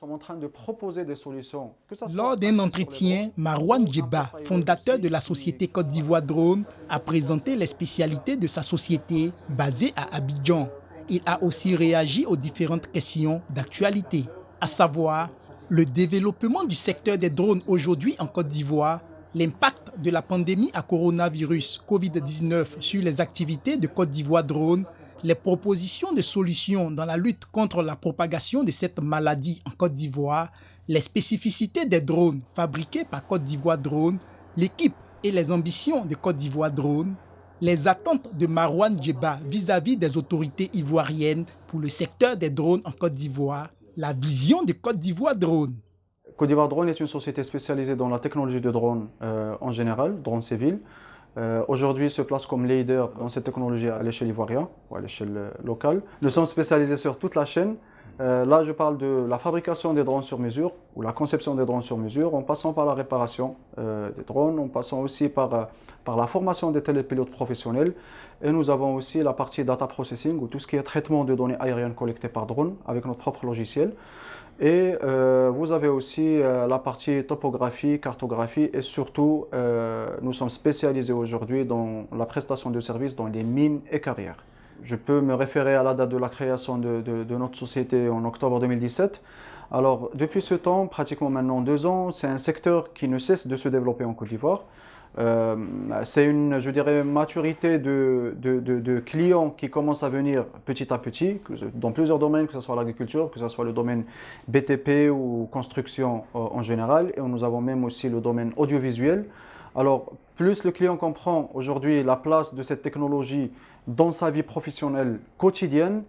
sommes en train de proposer des solutions. Lors d'un entretien, Marouane Djeba, fondateur de la société Côte d'Ivoire Drone, a présenté les spécialités de sa société basée à Abidjan. Il a aussi réagi aux différentes questions d'actualité, à savoir le développement du secteur des drones aujourd'hui en Côte d'Ivoire, l'impact de la pandémie à coronavirus COVID-19 sur les activités de Côte d'Ivoire Drone, les propositions de solutions dans la lutte contre la propagation de cette maladie en Côte d'Ivoire, les spécificités des drones fabriqués par Côte d'Ivoire Drone, l'équipe et les ambitions de Côte d'Ivoire Drone, les attentes de Marouane Djeba vis-à-vis des autorités ivoiriennes pour le secteur des drones en Côte d'Ivoire, la vision de Côte d'Ivoire Drone. Côte d'Ivoire Drone est une société spécialisée dans la technologie de drone en général, drone civil. Aujourd'hui se place comme leader dans cette technologie à l'échelle ivoirienne ou à l'échelle locale. Nous sommes spécialisés sur toute la chaîne. Là, je parle de la fabrication des drones sur mesure ou la conception des drones sur mesure, en passant par la réparation des drones, en passant aussi par la formation des télépilotes professionnels. Et nous avons aussi la partie data processing ou tout ce qui est traitement de données aériennes collectées par drone avec notre propre logiciel. Et vous avez aussi la partie topographie, cartographie et surtout, nous sommes spécialisés aujourd'hui dans la prestation de services dans les mines et carrières. Je peux me référer à la date de la création de notre société en octobre 2017. Alors, depuis ce temps, pratiquement maintenant 2 ans, c'est un secteur qui ne cesse de se développer en Côte d'Ivoire. C'est une, je dirais, maturité de clients qui commencent à venir petit à petit, dans plusieurs domaines, que ce soit l'agriculture, que ce soit le domaine BTP ou construction en général. Et nous avons même aussi le domaine audiovisuel. Alors, plus le client comprend aujourd'hui la place de cette technologie dans sa vie professionnelle quotidienne,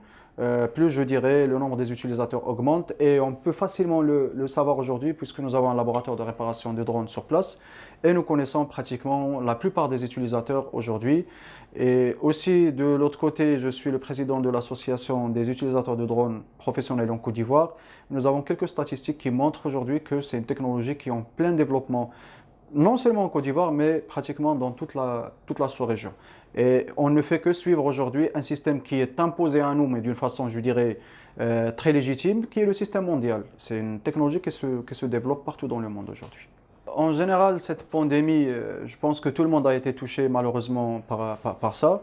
plus je dirais le nombre des utilisateurs augmente et on peut facilement le savoir aujourd'hui puisque nous avons un laboratoire de réparation de drones sur place et nous connaissons pratiquement la plupart des utilisateurs aujourd'hui. Et aussi de l'autre côté, je suis le président de l'association des utilisateurs de drones professionnels en Côte d'Ivoire. Nous avons quelques statistiques qui montrent aujourd'hui que c'est une technologie qui est en plein développement, non seulement en Côte d'Ivoire, mais pratiquement dans toute la sous-région. Et on ne fait que suivre aujourd'hui un système qui est imposé à nous, mais d'une façon, je dirais, très légitime, qui est le système mondial. C'est une technologie qui se développe partout dans le monde aujourd'hui. En général, cette pandémie, je pense que tout le monde a été touché malheureusement par ça.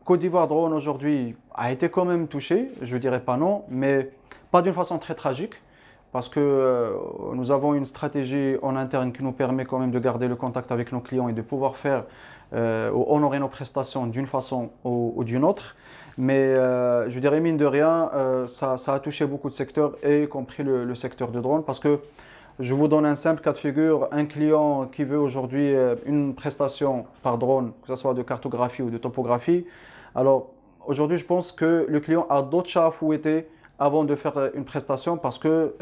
Côte d'Ivoire Drone aujourd'hui a été quand même touché, je ne dirais pas non, mais pas d'une façon très tragique. Parce que nous avons une stratégie en interne qui nous permet quand même de garder le contact avec nos clients et de pouvoir faire ou honorer nos prestations d'une façon ou d'une autre. Mais je dirais mine de rien, ça a touché beaucoup de secteurs, y compris le secteur de drone. Parce que je vous donne un simple cas de figure, un client qui veut aujourd'hui une prestation par drone, que ce soit de cartographie ou de topographie. Alors aujourd'hui, je pense que le client a d'autres chats à fouetter avant de faire une prestation parce qu'il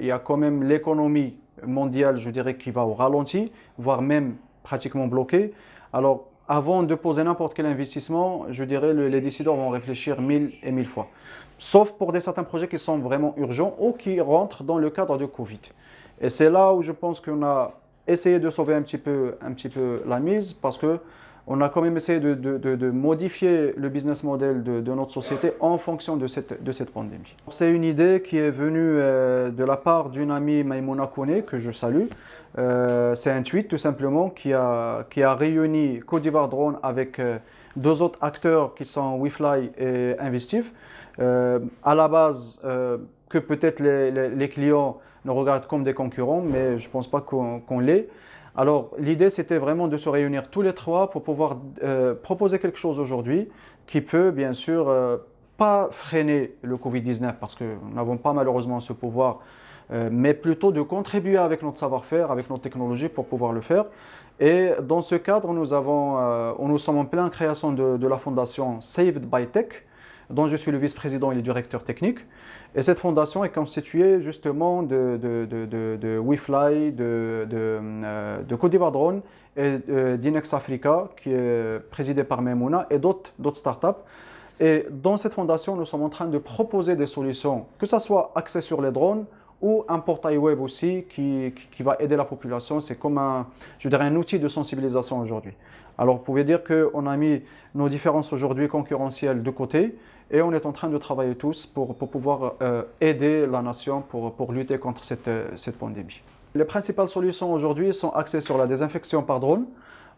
y a quand même l'économie mondiale, je dirais, qui va au ralenti, voire même pratiquement bloquée. Alors, avant de poser n'importe quel investissement, je dirais les décideurs vont réfléchir 1000 et 1000 fois. Sauf pour certains projets qui sont vraiment urgents ou qui rentrent dans le cadre de Covid. Et c'est là où je pense qu'on a essayé de sauver un petit peu la mise parce que on a quand même essayé de modifier le business model de notre société en fonction de cette pandémie. C'est une idée qui est venue de la part d'une amie, Maïmouna Kone, que je salue. C'est un tweet tout simplement qui a réuni Côte d'Ivoire Drone avec 2 autres acteurs qui sont WeFly et Investive. À la base, que peut-être les clients nous regardent comme des concurrents, mais je ne pense pas qu'on l'est. Alors, l'idée, c'était vraiment de se réunir tous les 3 pour pouvoir proposer quelque chose aujourd'hui qui peut, bien sûr, pas freiner le Covid-19 parce que nous n'avons pas malheureusement ce pouvoir, mais plutôt de contribuer avec notre savoir-faire, avec notre technologie pour pouvoir le faire. Et dans ce cadre, nous sommes en pleine création de la fondation Saved by Tech, dont je suis le vice-président et le directeur technique. Et cette fondation est constituée justement de WeFly, de Côte d'Ivoire Drone et d'Inex Africa, qui est présidée par Maïmouna et d'autres startups. Et dans cette fondation, nous sommes en train de proposer des solutions, que ce soit axé sur les drones ou un portail web aussi qui va aider la population. C'est comme je dirais un outil de sensibilisation aujourd'hui. Alors, vous pouvez dire qu'on a mis nos différences aujourd'hui concurrentielles de côté et on est en train de travailler tous pour pouvoir aider la nation pour lutter contre cette pandémie. Les principales solutions aujourd'hui sont axées sur la désinfection par drone,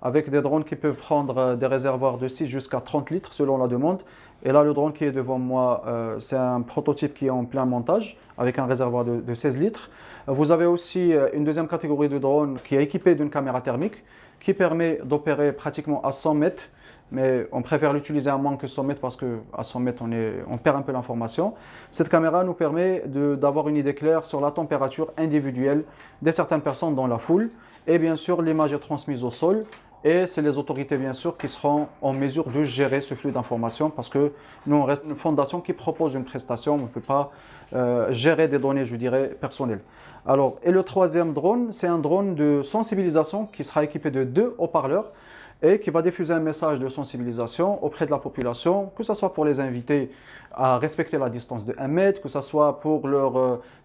avec des drones qui peuvent prendre des réservoirs de 6 jusqu'à 30 litres selon la demande. Et là, le drone qui est devant moi, c'est un prototype qui est en plein montage, avec un réservoir de 16 litres. Vous avez aussi une deuxième catégorie de drone qui est équipée d'une caméra thermique, qui permet d'opérer pratiquement à 100 mètres, mais on préfère l'utiliser à moins que 100 mètres parce qu'à 100 mètres, on perd un peu l'information. Cette caméra nous permet d'avoir une idée claire sur la température individuelle de certaines personnes dans la foule. Et bien sûr, l'image est transmise au sol. Et c'est les autorités, bien sûr, qui seront en mesure de gérer ce flux d'informations parce que nous, on reste une fondation qui propose une prestation. On ne peut pas gérer des données, je dirais, personnelles. Alors, et le troisième drone, c'est un drone de sensibilisation qui sera équipé de 2 haut-parleurs et qui va diffuser un message de sensibilisation auprès de la population, que ce soit pour les inviter à respecter la distance de 1 mètre, que ce soit pour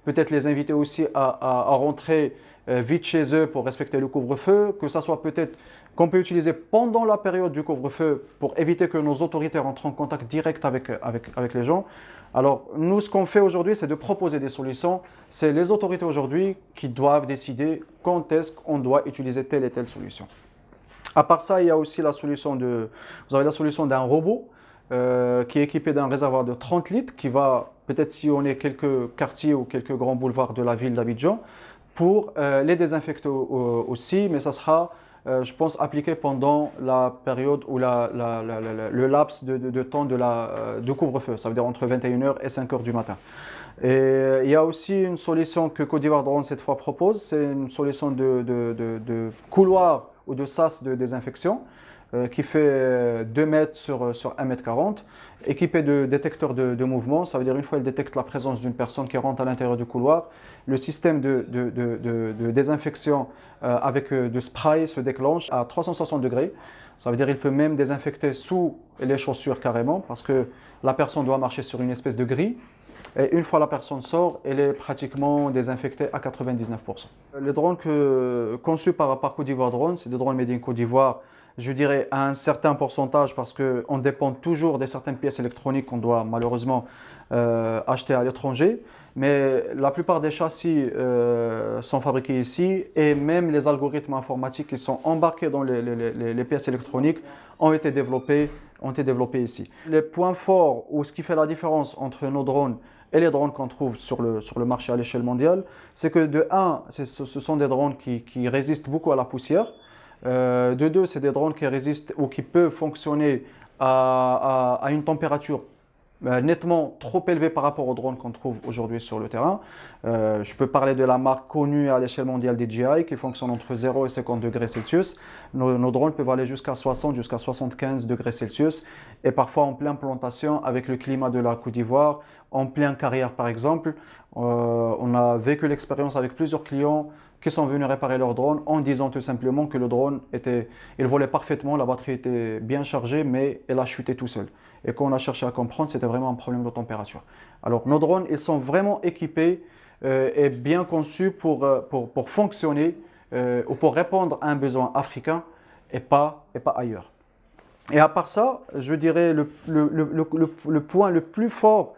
peut-être les inviter aussi à rentrer vite chez eux pour respecter le couvre-feu, que ce soit peut-être qu'on peut utiliser pendant la période du couvre-feu pour éviter que nos autorités rentrent en contact direct avec les gens. Alors, nous, ce qu'on fait aujourd'hui, c'est de proposer des solutions. C'est les autorités aujourd'hui qui doivent décider quand est-ce qu'on doit utiliser telle et telle solution. À part ça, il y a aussi la solution vous avez la solution d'un robot qui est équipé d'un réservoir de 30 litres qui va peut-être sillonner quelques quartiers ou quelques grands boulevards de la ville d'Abidjan pour les désinfecter aussi, mais ça sera, je pense, appliqué pendant la période ou le laps de temps de couvre-feu, ça veut dire entre 21h et 5h du matin. Et il y a aussi une solution que Côte d'Ivoire Drone cette fois propose, c'est une solution de couloir ou de sas de désinfection qui fait 2 mètres sur 1 mètre 40, équipé de détecteurs de mouvement. Ça veut dire une fois il détecte la présence d'une personne qui rentre à l'intérieur du couloir, le système de désinfection avec de spray se déclenche à 360 degrés. Ça veut dire qu'il peut même désinfecter sous les chaussures carrément parce que la personne doit marcher sur une espèce de grille. Et une fois la personne sort, elle est pratiquement désinfectée à 99%. Les drones conçus par Côte d'Ivoire Drone, c'est des drones made in Côte d'Ivoire, je dirais à un certain pourcentage parce qu'on dépend toujours de certaines pièces électroniques qu'on doit malheureusement acheter à l'étranger. Mais la plupart des châssis sont fabriqués ici et même les algorithmes informatiques qui sont embarqués dans les pièces électroniques ont été développés ici. Les points forts ou ce qui fait la différence entre nos drones et les drones qu'on trouve sur le marché à l'échelle mondiale, c'est que de 1, ce sont des drones qui résistent beaucoup à la poussière. De 2, c'est des drones qui résistent ou qui peuvent fonctionner à une température nettement trop élevée par rapport aux drones qu'on trouve aujourd'hui sur le terrain. Je peux parler de la marque connue à l'échelle mondiale DJI qui fonctionne entre 0 et 50 degrés Celsius. Nos drones peuvent aller jusqu'à 60, jusqu'à 75 degrés Celsius et parfois en pleine plantation avec le climat de la Côte d'Ivoire, en pleine carrière par exemple. On a vécu l'expérience avec plusieurs clients qui sont venus réparer leur drone en disant tout simplement que le drone il volait parfaitement, la batterie était bien chargée, mais elle a chuté tout seul. Et quand on a cherché à comprendre, c'était vraiment un problème de température. Alors nos drones, ils sont vraiment équipés et bien conçus pour fonctionner ou pour répondre à un besoin africain et pas ailleurs. Et à part ça, je dirais le point le plus fort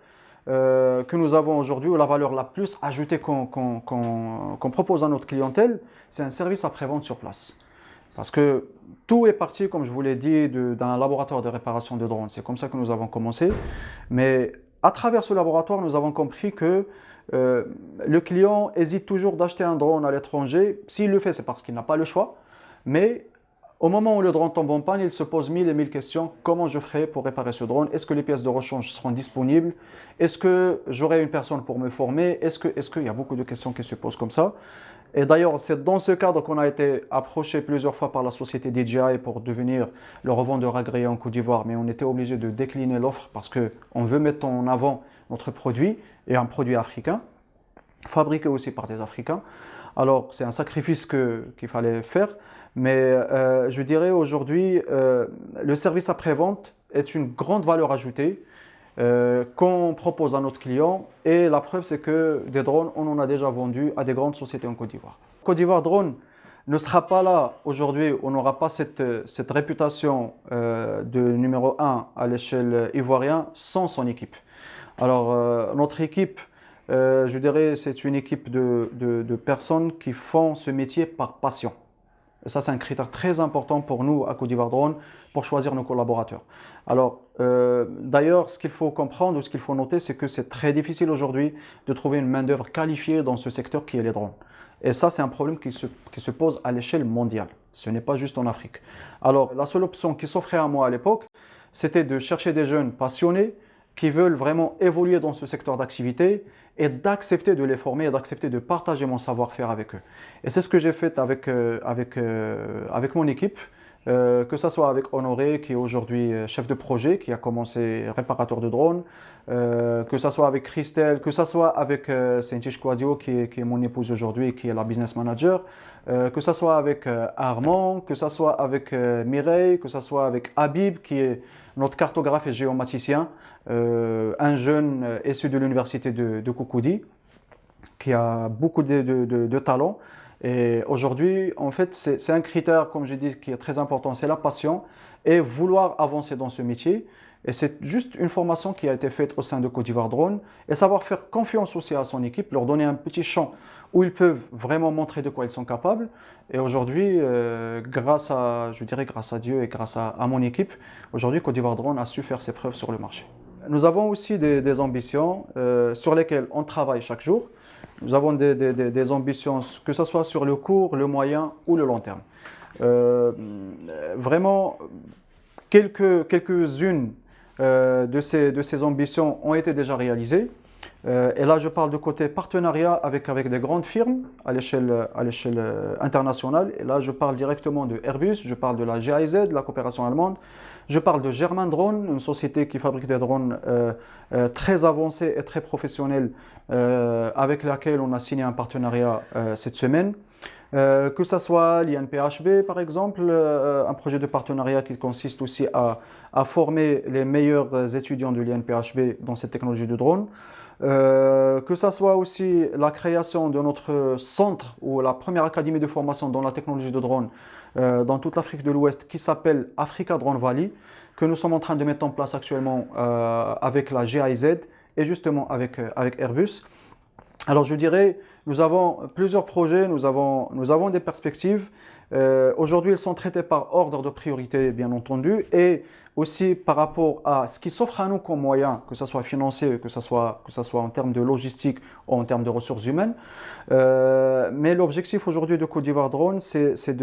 que nous avons aujourd'hui, ou la valeur la plus ajoutée qu'on propose à notre clientèle, c'est un service après-vente sur place. Parce que tout est parti, comme je vous l'ai dit, d'un laboratoire de réparation de drones. C'est comme ça que nous avons commencé. Mais à travers ce laboratoire, nous avons compris que le client hésite toujours d'acheter un drone à l'étranger. S'il le fait, c'est parce qu'il n'a pas le choix. Mais au moment où le drone tombe en panne, il se pose 1000 et 1000 questions. Comment je ferai pour réparer ce drone? Est-ce que les pièces de rechange seront disponibles? Est-ce que j'aurai une personne pour me former? Est-ce qu'il y a beaucoup de questions qui se posent comme ça? Et d'ailleurs, c'est dans ce cadre qu'on a été approché plusieurs fois par la société DJI pour devenir le revendeur agréé en Côte d'Ivoire. Mais on était obligé de décliner l'offre parce qu'on veut mettre en avant notre produit et un produit africain, fabriqué aussi par des Africains. Alors, c'est un sacrifice qu'il fallait faire. Mais je dirais aujourd'hui, le service après-vente est une grande valeur ajoutée qu'on propose à notre client. Et la preuve, c'est que des drones, on en a déjà vendu à des grandes sociétés en Côte d'Ivoire. Côte d'Ivoire Drone, ne sera pas là aujourd'hui, on n'aura pas cette réputation de numéro 1 à l'échelle ivoirienne sans son équipe. Alors, notre équipe, je dirais, c'est une équipe de personnes qui font ce métier par passion. Et ça, c'est un critère très important pour nous à Côte d'Ivoire Drone pour choisir nos collaborateurs. Alors, d'ailleurs, ce qu'il faut comprendre ou ce qu'il faut noter, c'est que c'est très difficile aujourd'hui de trouver une main-d'œuvre qualifiée dans ce secteur qui est les drones. Et ça, c'est un problème qui se pose à l'échelle mondiale. Ce n'est pas juste en Afrique. Alors, la seule option qui s'offrait à moi à l'époque, c'était de chercher des jeunes passionnés qui veulent vraiment évoluer dans ce secteur d'activité et d'accepter de les former et d'accepter de partager mon savoir-faire avec eux. Et c'est ce que j'ai fait avec mon équipe, que ce soit avec Honoré, qui est aujourd'hui chef de projet, qui a commencé réparateur de drones, que ce soit avec Christelle, que ce soit avec Saint-Ish Quadio, qui est mon épouse aujourd'hui et qui est la business manager, que ce soit avec Armand, que ce soit avec Mireille, que ce soit avec Habib, qui est notre cartographe et géomaticien, un jeune issu de l'université de Cocody, qui a beaucoup de talent. Et aujourd'hui, en fait, c'est un critère, comme j'ai dit, qui est très important, c'est la passion et vouloir avancer dans ce métier. Et c'est juste une formation qui a été faite au sein de Côte d'Ivoire Drone et savoir faire confiance aussi à son équipe, leur donner un petit champ où ils peuvent vraiment montrer de quoi ils sont capables. Et aujourd'hui, grâce à Dieu et grâce à mon équipe, aujourd'hui, Côte d'Ivoire Drone a su faire ses preuves sur le marché. Nous avons aussi des ambitions sur lesquelles on travaille chaque jour. Nous avons des ambitions, que ce soit sur le court, le moyen ou le long terme. Vraiment, quelques-unes de ces ambitions ont été déjà réalisées. Et là, je parle de côté partenariat avec des grandes firmes à l'échelle internationale. Et là, je parle directement de Airbus, je parle de la GIZ, la coopération allemande. Je parle de German Drone, une société qui fabrique des drones très avancés et très professionnels avec laquelle on a signé un partenariat cette semaine. Que ce soit l'INPHB par exemple, un projet de partenariat qui consiste aussi à former les meilleurs étudiants de l'INPHB dans cette technologie de drone. Que ce soit aussi la création de notre centre ou la première académie de formation dans la technologie de drone dans toute l'Afrique de l'Ouest qui s'appelle Africa Drone Valley, que nous sommes en train de mettre en place actuellement avec la GIZ et justement avec Airbus. Alors je dirais, nous avons plusieurs projets, nous avons des perspectives. Aujourd'hui, ils sont traités par ordre de priorité, bien entendu, et aussi par rapport à ce qui s'offre à nous comme moyens, que ce soit financier, que ce soit en termes de logistique ou en termes de ressources humaines. Mais l'objectif aujourd'hui de Côte d'Ivoire Drone, c'est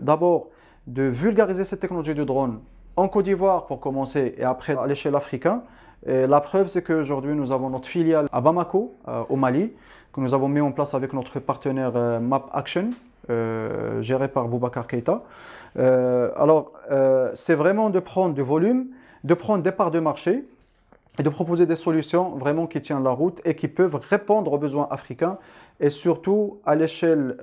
d'abord de vulgariser cette technologie de drone en Côte d'Ivoire pour commencer et après à l'échelle africaine. Et la preuve, c'est qu'aujourd'hui, nous avons notre filiale à Bamako, au Mali, que nous avons mis en place avec notre partenaire Map Action, géré par Boubacar Keïta. C'est vraiment de prendre du volume, de prendre des parts de marché et de proposer des solutions vraiment qui tiennent la route et qui peuvent répondre aux besoins africains et surtout à l'échelle,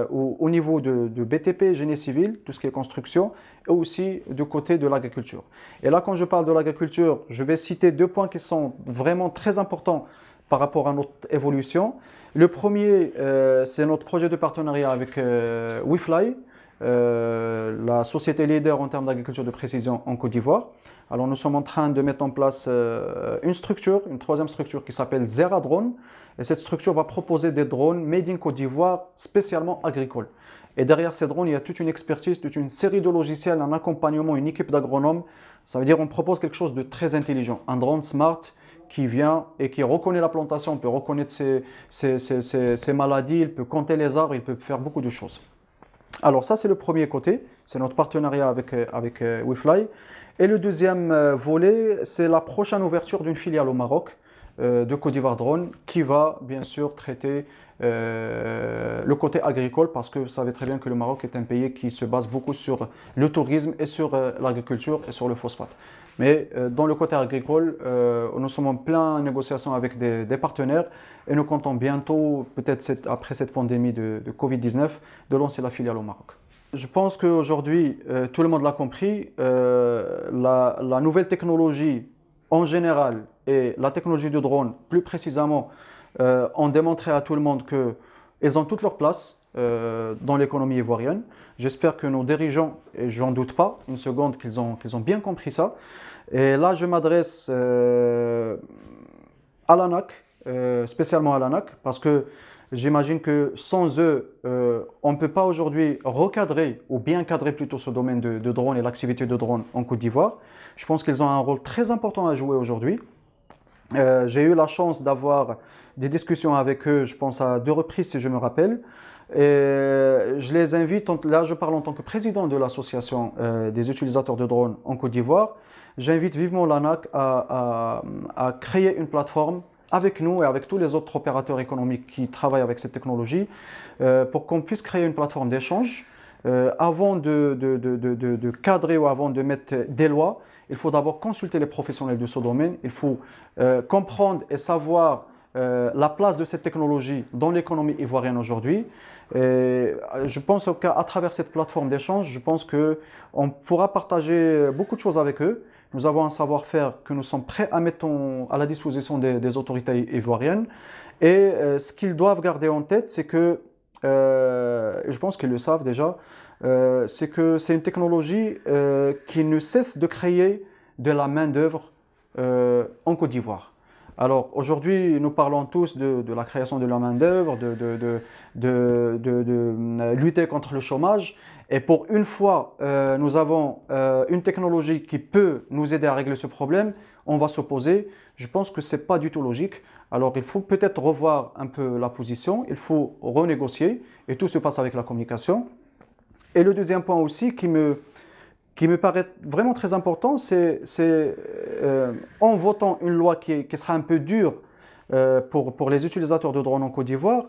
au niveau de BTP, génie civil, tout ce qui est construction, et aussi du côté de l'agriculture. Et là, quand je parle de l'agriculture, je vais citer deux points qui sont vraiment très importants par rapport à notre évolution. Le premier, c'est notre projet de partenariat avec WeFly, la société leader en termes d'agriculture de précision en Côte d'Ivoire. Alors nous sommes en train de mettre en place une troisième structure qui s'appelle Zera Drone. Et cette structure va proposer des drones made in Côte d'Ivoire, spécialement agricoles. Et derrière ces drones, il y a toute une expertise, toute une série de logiciels, un accompagnement, une équipe d'agronomes. Ça veut dire qu'on propose quelque chose de très intelligent, un drone smart qui vient et qui reconnaît la plantation, peut reconnaître ses maladies, il peut compter les arbres, il peut faire beaucoup de choses. Alors ça, c'est le premier côté, c'est notre partenariat avec WeFly. Et le deuxième volet, c'est la prochaine ouverture d'une filiale au Maroc de Côte d'Ivoire Drone qui va bien sûr traiter le côté agricole parce que vous savez très bien que le Maroc est un pays qui se base beaucoup sur le tourisme et sur l'agriculture et sur le phosphate. Mais dans le côté agricole, nous sommes en pleine négociation avec des partenaires et nous comptons bientôt, peut-être après cette pandémie de Covid-19, de lancer la filiale au Maroc. Je pense qu'aujourd'hui, tout le monde l'a compris, la nouvelle technologie en général et la technologie de drone plus précisément ont démontré à tout le monde qu'elles ont toute leur place dans l'économie ivoirienne. J'espère que nos dirigeants, et j'en doute pas une seconde, qu'ils ont bien compris ça. Et là, je m'adresse à l'ANAC, spécialement à l'ANAC, parce que j'imagine que sans eux, on ne peut pas aujourd'hui recadrer, ou bien cadrer plutôt ce domaine de drone et l'activité de drone en Côte d'Ivoire. Je pense qu'ils ont un rôle très important à jouer aujourd'hui. J'ai eu la chance d'avoir des discussions avec eux, je pense à 2 reprises si je me rappelle. Et je les invite, là je parle en tant que président de l'association des utilisateurs de drones en Côte d'Ivoire. J'invite vivement l'ANAC à créer une plateforme avec nous et avec tous les autres opérateurs économiques qui travaillent avec cette technologie pour qu'on puisse créer une plateforme d'échange. Avant de cadrer ou avant de mettre des lois, il faut d'abord consulter les professionnels de ce domaine. Il faut comprendre et savoir la place de cette technologie dans l'économie ivoirienne aujourd'hui. Je pense qu'à travers cette plateforme d'échange, je pense qu'on pourra partager beaucoup de choses avec eux. Nous avons un savoir-faire que nous sommes prêts à mettre à la disposition des autorités ivoiriennes. Et ce qu'ils doivent garder en tête, c'est que, je pense qu'ils le savent déjà, c'est que c'est une technologie qui ne cesse de créer de la main-d'œuvre en Côte d'Ivoire. Alors aujourd'hui, nous parlons tous de la création de la main-d'œuvre, de lutter contre le chômage. Et pour une fois, nous avons une technologie qui peut nous aider à régler ce problème, on va s'opposer. Je pense que ce n'est pas du tout logique. Alors il faut peut-être revoir un peu la position, il faut renégocier, et tout se passe avec la communication. Et le deuxième point aussi qui me paraît vraiment très important, c'est en votant une loi qui sera un peu dure pour les utilisateurs de drones en Côte d'Ivoire,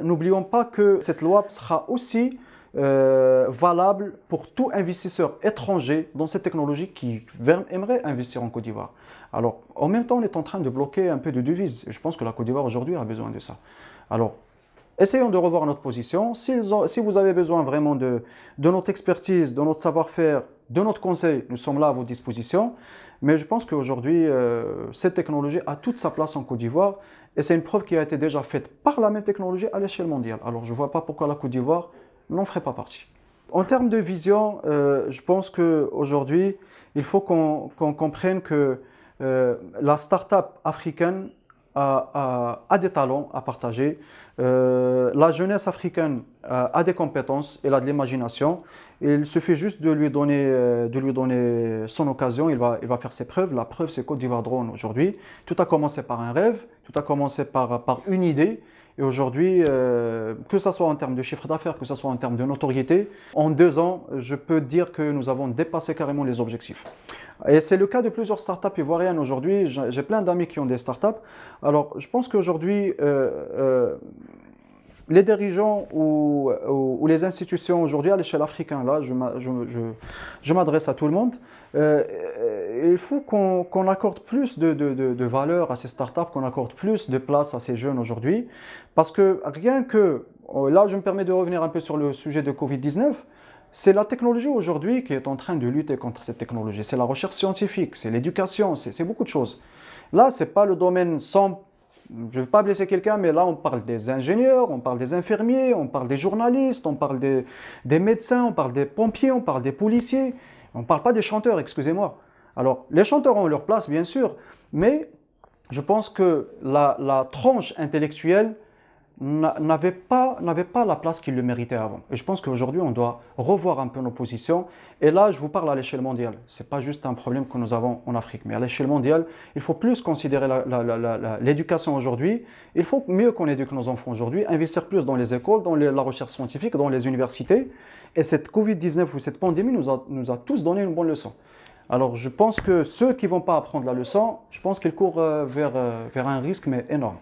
n'oublions pas que cette loi sera aussi valable pour tout investisseur étranger dans cette technologie qui aimerait investir en Côte d'Ivoire. Alors, en même temps, on est en train de bloquer un peu de devises. Je pense que la Côte d'Ivoire aujourd'hui a besoin de ça. Alors, essayons de revoir notre position. Si vous avez besoin vraiment de notre expertise, de notre savoir-faire, de notre conseil, nous sommes là à votre disposition. Mais je pense qu'aujourd'hui, cette technologie a toute sa place en Côte d'Ivoire. Et c'est une preuve qui a été déjà faite par la même technologie à l'échelle mondiale. Alors, je ne vois pas pourquoi la Côte d'Ivoire n'en ferait pas partie. En termes de vision, je pense qu'aujourd'hui, il faut qu'on comprenne que la start-up africaine a des talents à partager. La jeunesse africaine a des compétences, elle a de l'imagination. Il suffit juste de lui donner son occasion, il va faire ses preuves. La preuve, c'est Côte d'Ivoire Drone aujourd'hui. Tout a commencé par un rêve, tout a commencé par une idée. Et aujourd'hui, que ce soit en termes de chiffre d'affaires, que ce soit en termes de notoriété, en 2 ans, je peux dire que nous avons dépassé carrément les objectifs. Et c'est le cas de plusieurs startups ivoiriennes aujourd'hui. J'ai plein d'amis qui ont des startups. Alors, je pense qu'aujourd'hui, les dirigeants ou les institutions aujourd'hui à l'échelle africaine, là, je m'adresse à tout le monde, il faut qu'on accorde plus de valeur à ces startups, qu'on accorde plus de place à ces jeunes aujourd'hui, parce que rien que, là je me permets de revenir un peu sur le sujet de Covid-19, c'est la technologie aujourd'hui qui est en train de lutter contre cette technologie, c'est la recherche scientifique, c'est l'éducation, c'est beaucoup de choses. Là, ce n'est pas le domaine sans... Je ne veux pas blesser quelqu'un, mais là, on parle des ingénieurs, on parle des infirmiers, on parle des journalistes, on parle des médecins, on parle des pompiers, on parle des policiers. On ne parle pas des chanteurs, excusez-moi. Alors, les chanteurs ont leur place, bien sûr, mais je pense que la tranche intellectuelle n'avait pas la place qu'il le méritait avant. Et je pense qu'aujourd'hui, on doit revoir un peu nos positions. Et là, je vous parle à l'échelle mondiale. Ce n'est pas juste un problème que nous avons en Afrique, mais à l'échelle mondiale, il faut plus considérer l'éducation aujourd'hui. Il faut mieux qu'on éduque nos enfants aujourd'hui, investir plus dans les écoles, dans la recherche scientifique, dans les universités. Et cette Covid-19 ou cette pandémie nous a tous donné une bonne leçon. Alors, je pense que ceux qui ne vont pas apprendre la leçon, je pense qu'ils courent vers un risque, mais énorme.